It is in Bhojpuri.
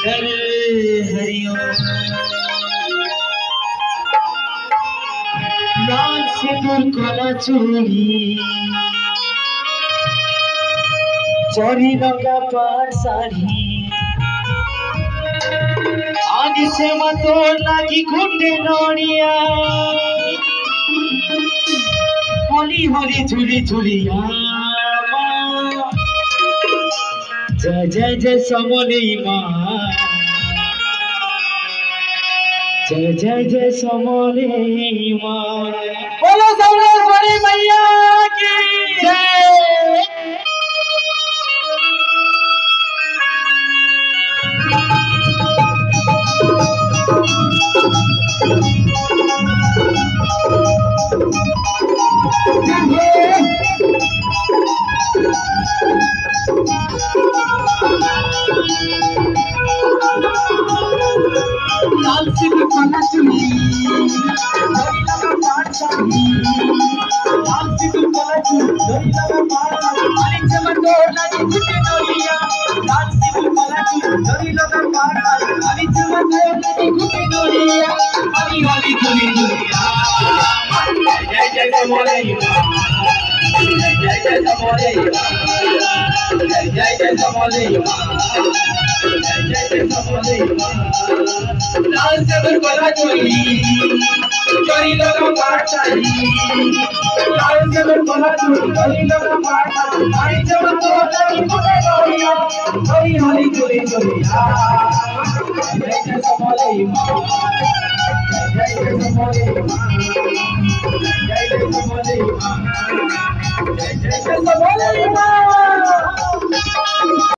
हरिओम लाल सिंदूर काला चूड़ी चोरी लगा पार साड़ी आदि से मतो लागी घुटे नोड़िया होली होली झूली झूलिया जय जय जय समोली माँ जय जय जय समोली माँ बोलो समलेश्वरी मैया की जय। लाल सिंदूर काला चूड़ी चोरी लगा पार साड़ी लाल सिंदूर काला चूड़ी चोरी लगा पार साड़ी आदि से मतो लागी घुटे नोड़िया लाल सिंदूर काला चूड़ी चोरी लगा पार साड़ी आदि से मतो लागी घुटे नोड़िया हरी हरी झूली झूलिया जय जय समोली जय जय समोली जय जय समोली जय जय समोली लाल सिंदूर काला चूड़ी चोरी लगा पार साड़ी लाल सिंदूर काला चूड़ी चोरी लगा पार साड़ी आदि से मतो लागी घुटे नोड़िया हरी हरी झूली झूलिया जय जय समोली जय जय समोली जय जय समोली जय जय समोली।